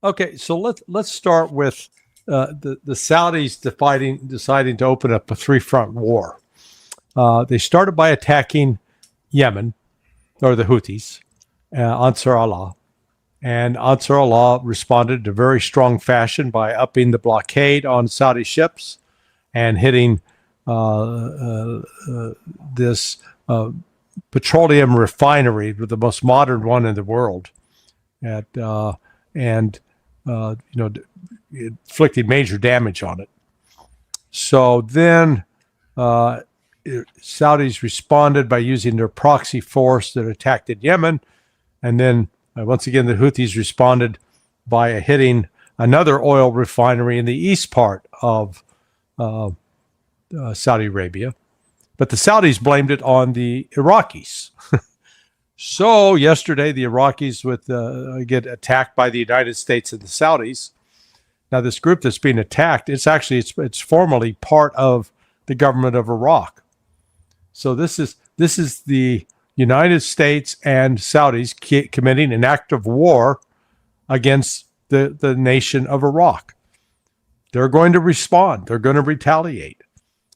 Okay, so let's start with the Saudis deciding to open up a three-front war. They started by attacking Yemen, or the Houthis, Ansar Allah. And Ansar Allah responded in a very strong fashion by upping the blockade on Saudi ships and hitting this petroleum refinery, the most modern one in the world, inflicting major damage on it. So then Saudis responded by using their proxy force that attacked in Yemen. And then once again, the Houthis responded by hitting another oil refinery in the east part of Saudi Arabia. But the Saudis blamed it on the Iraqis. So yesterday, the Iraqis get attacked by the United States and the Saudis. Now, this group that's being attacked, it's formally part of the government of Iraq. So this is the United States and Saudis committing an act of war against the nation of Iraq. They're going to respond. They're going to retaliate.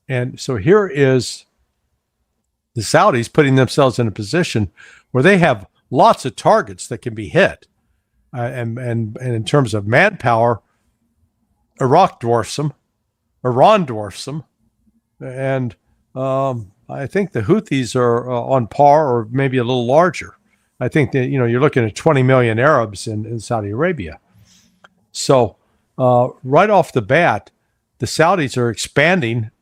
And so here is the Saudis putting themselves in a position where they have lots of targets that can be hit. And in terms of manpower, Iraq dwarfs them. Iran dwarfs them. And I think the Houthis are on par or maybe a little larger. I think that, you're looking at 20 million Arabs in Saudi Arabia. So right off the bat, the Saudis are expanding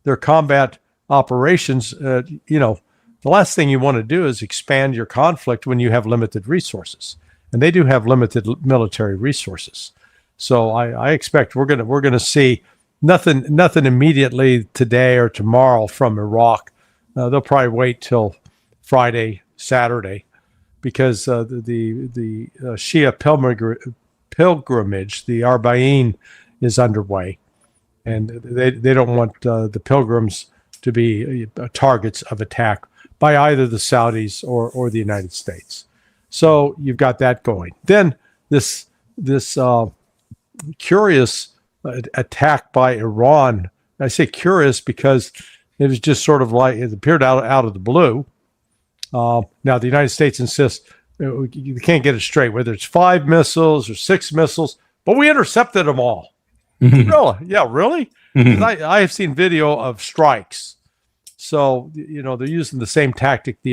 their combat operations. The last thing you want to do is expand your conflict when you have limited resources, and they do have limited military resources. So I expect we're gonna see nothing immediately today or tomorrow from Iraq. They'll probably wait till Friday, Saturday, because the Shia pilgrimage, the Arba'in, is underway, and they don't want the pilgrims to be targets of attack by either the Saudis or the United States. So you've got that going. Then this curious attack by Iran. I say curious because it was just sort of like it appeared out of the blue. Now the United States insists you can't get it straight whether it's 5 missiles or 6 missiles, but we intercepted them all. Mm-hmm. Really? Yeah, really? Mm-hmm. I have seen video of strikes. So, they're using the same tactic the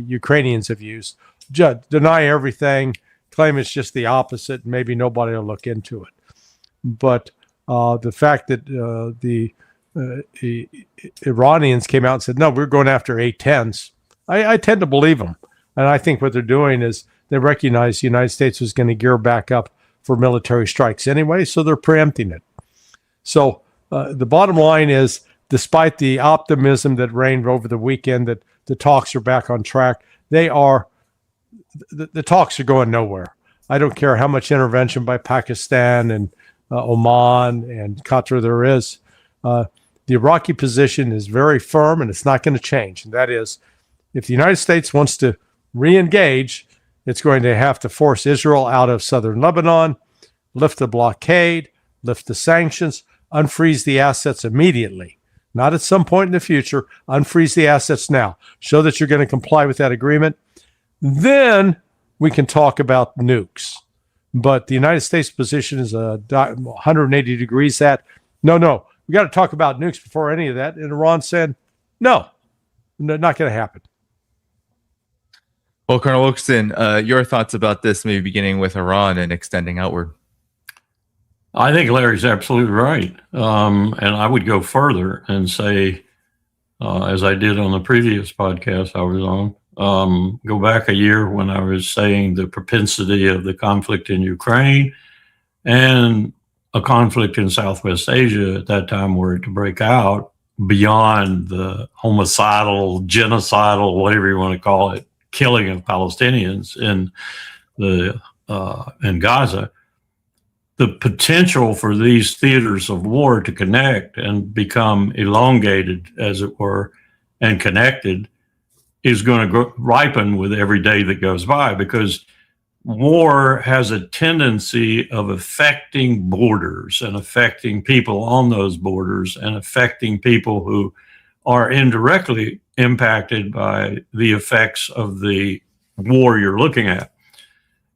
Ukrainians have used. Deny everything, claim it's just the opposite, and maybe nobody will look into it. But the fact that the Iranians came out and said, no, we're going after A-10s, I tend to believe them. And I think what they're doing is they recognize the United States was going to gear back up for military strikes anyway, so they're preempting it. So the bottom line is, despite the optimism that reigned over the weekend that the talks are back on track, the talks are going nowhere. I don't care how much intervention by Pakistan and Oman and Qatar there is. The Iraqi position is very firm, and it's not going to change. And that is, if the United States wants to re-engage, it's going to have to force Israel out of southern Lebanon, lift the blockade, lift the sanctions, unfreeze the assets immediately. Not at some point in the future. Unfreeze the assets now. Show that you're going to comply with that agreement. Then we can talk about nukes. But the United States position is 180 degrees that, no, we got to talk about nukes before any of that. And Iran said, no, not going to happen. Well, Colonel Wilkerson, your thoughts about this, maybe beginning with Iran and extending outward? I think Larry's absolutely right. And I would go further and say, as I did on the previous podcast I was on, go back a year when I was saying the propensity of the conflict in Ukraine and a conflict in Southwest Asia at that time were to break out beyond the homicidal, genocidal, whatever you want to call it, killing of Palestinians in Gaza. The potential for these theaters of war to connect and become elongated, as it were, and connected is going to ripen with every day that goes by, because war has a tendency of affecting borders and affecting people on those borders and affecting people who are indirectly impacted by the effects of the war you're looking at.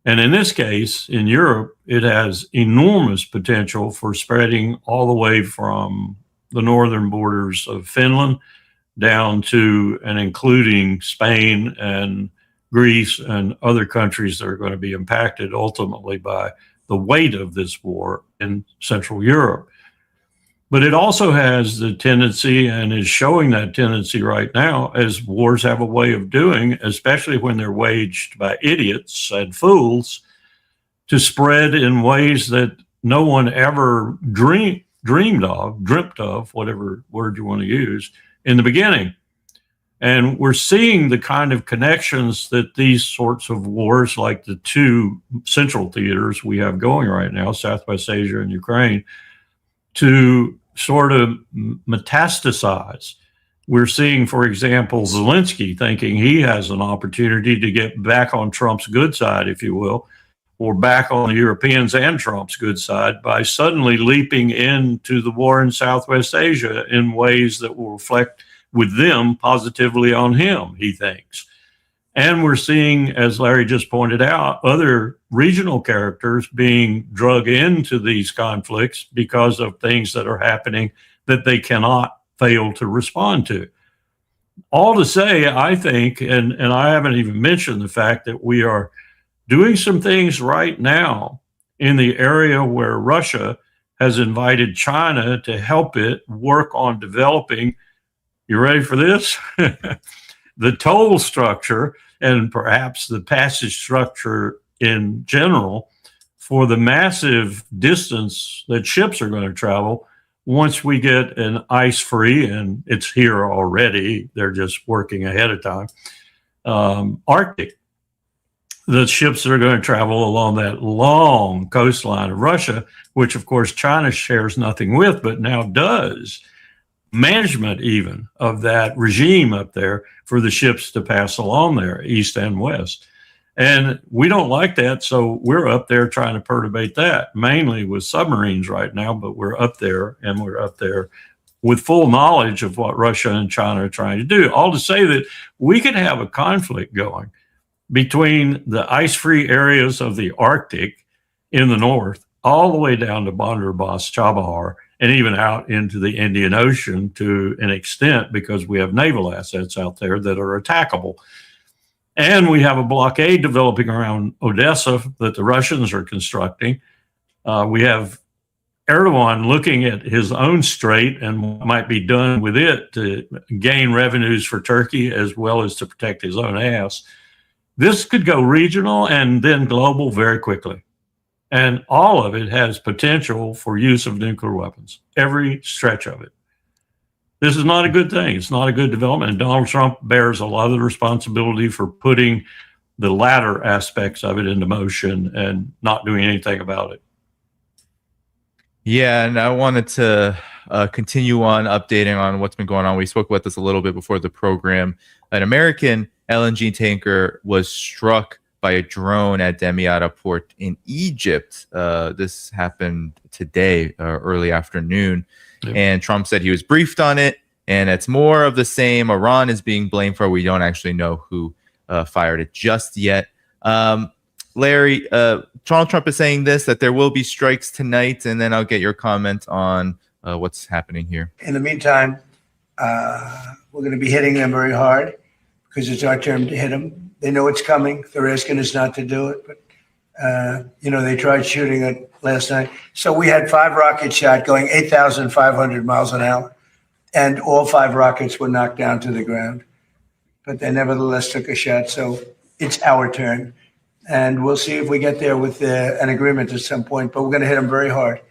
And in this case, in Europe, it has enormous potential for spreading all the way from the northern borders of Finland down to and including Spain and Greece and other countries that are going to be impacted ultimately by the weight of this war in Central Europe. But it also has the tendency, and is showing that tendency right now, as wars have a way of doing, especially when they're waged by idiots and fools, to spread in ways that no one ever dreamt of, whatever word you want to use, in the beginning. And we're seeing the kind of connections that these sorts of wars, like the two central theaters we have going right now, Southwest Asia and Ukraine, to sort of metastasize. We're seeing, for example, Zelensky thinking he has an opportunity to get back on Trump's good side, if you will, or back on the Europeans and Trump's good side by suddenly leaping into the war in Southwest Asia in ways that will reflect with them positively on him, he thinks. And we're seeing, as Larry just pointed out, other regional characters being drug into these conflicts because of things that are happening that they cannot fail to respond to. All to say, I think, and I haven't even mentioned the fact that we are doing some things right now in the area where Russia has invited China to help it work on developing, you ready for this? The toll structure and perhaps the passage structure in general for the massive distance that ships are going to travel once we get an ice-free, and it's here already, they're just working ahead of time, Arctic. The ships that are going to travel along that long coastline of Russia, which of course China shares nothing with, but now does, management even of that regime up there for the ships to pass along there, east and west. And we don't like that, so we're up there trying to perturbate that, mainly with submarines right now, but we're up there, and we're up there with full knowledge of what Russia and China are trying to do. All to say that we could have a conflict going between the ice-free areas of the Arctic in the north, all the way down to Bandarabas, Chabahar, and even out into the Indian Ocean to an extent, because we have naval assets out there that are attackable. And we have a blockade developing around Odessa that the Russians are constructing. We have Erdogan looking at his own strait and what might be done with it to gain revenues for Turkey as well as to protect his own ass. This could go regional and then global very quickly. And all of it has potential for use of nuclear weapons, every stretch of it. This is not a good thing. It's not a good development. And Donald Trump bears a lot of the responsibility for putting the latter aspects of it into motion and not doing anything about it. Yeah, and I wanted to continue on updating on what's been going on. We spoke about this a little bit before the program. An American LNG tanker was struck by a drone at Damietta port in Egypt. This happened today, early afternoon. Yep. And Trump said he was briefed on it, and it's more of the same. Iran is being blamed for it. We don't actually know who fired it just yet. Larry, Donald Trump is saying this, that there will be strikes tonight, and then I'll get your comment on what's happening here. In the meantime, we're going to be hitting them very hard because it's our turn to hit them. They know it's coming. They're asking us not to do it, but they tried shooting it last night. So we had 5 rockets shot going 8,500 miles an hour, and all 5 rockets were knocked down to the ground. But they nevertheless took a shot. So it's our turn, and we'll see if we get there with an agreement at some point. But we're going to hit them very hard.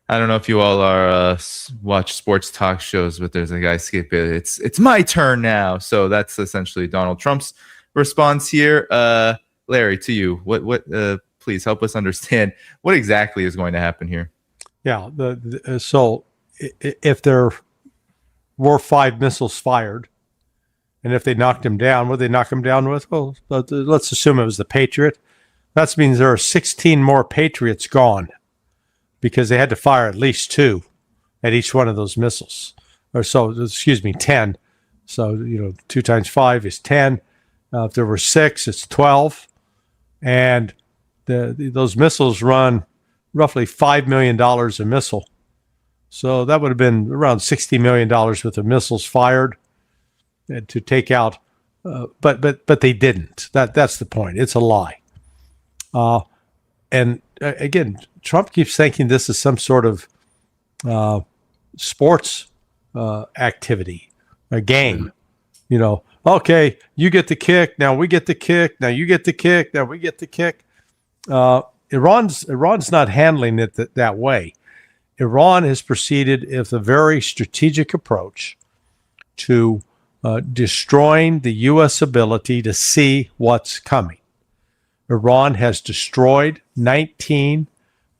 I don't know if you all are watch sports talk shows, but there's a guy skip it. It's my turn now. So that's essentially Donald Trump's response here. Larry, to you, what please help us understand what exactly is going to happen here. Yeah. So if there were 5 missiles fired, and if they knocked him down, what did they knock him down with? Well, let's assume it was the Patriot. That means there are 16 more Patriots gone because they had to fire at least 2 at each one of those missiles. Or so, excuse me, 10. So, 2 times 5 is 10. If there were 6, it's 12. And those missiles run roughly $5 million a missile. So that would have been around $60 million worth of missiles fired to take out. But they didn't. That's the point. It's a lie. And again, Trump keeps thinking this is some sort of sports activity, a game. Okay, you get the kick, now we get the kick, now you get the kick, now we get the kick. Iran's not handling it that way. Iran has proceeded with a very strategic approach to destroying the U.S. ability to see what's coming. Iran has destroyed 19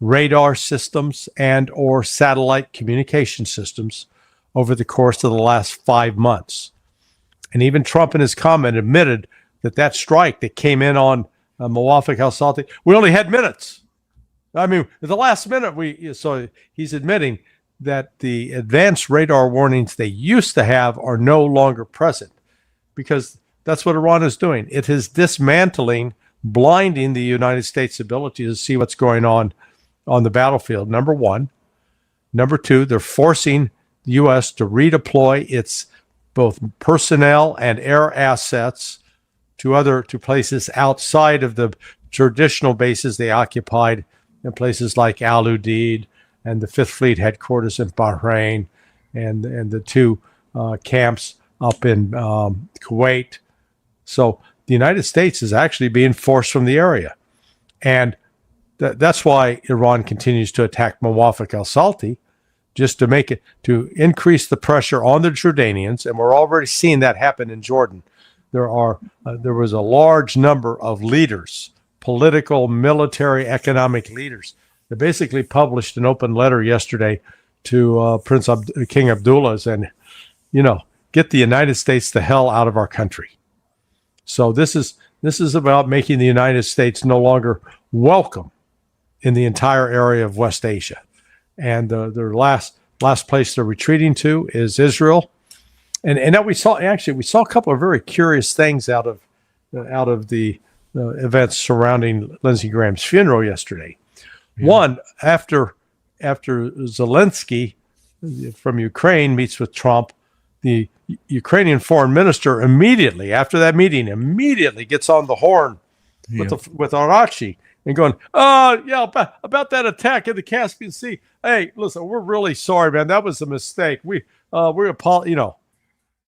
radar systems and or satellite communication systems over the course of the last 5 months. And even Trump in his comment admitted that strike that came in on Muwafaq al-Salti, we only had minutes. I mean, at the last minute, so he's admitting that the advanced radar warnings they used to have are no longer present because that's what Iran is doing. It is dismantling, blinding the United States' ability to see what's going on the battlefield, number one. Number two, they're forcing the U.S. to redeploy its both personnel and air assets to places outside of the traditional bases they occupied in places like Al Udeid and the Fifth Fleet headquarters in Bahrain and the 2 camps up in Kuwait. So the United States is actually being forced from the area. And that's why Iran continues to attack Muwafaq al-Salti, just to increase the pressure on the Jordanians. And we're already seeing that happen in Jordan. There was a large number of leaders, political, military, economic leaders, that basically published an open letter yesterday to King Abdullah saying, get the United States the hell out of our country. So this is about making the United States no longer welcome in the entire area of West Asia. And their last place they're retreating to is Israel. And that we saw a couple of very curious things out of the events surrounding Lindsey Graham's funeral yesterday. Yeah. One, after Zelensky from Ukraine meets with Trump, the Ukrainian foreign minister immediately gets on the horn with Arachi and going, about that attack in the Caspian Sea. Hey, listen, we're really sorry, man. That was a mistake. We apologize.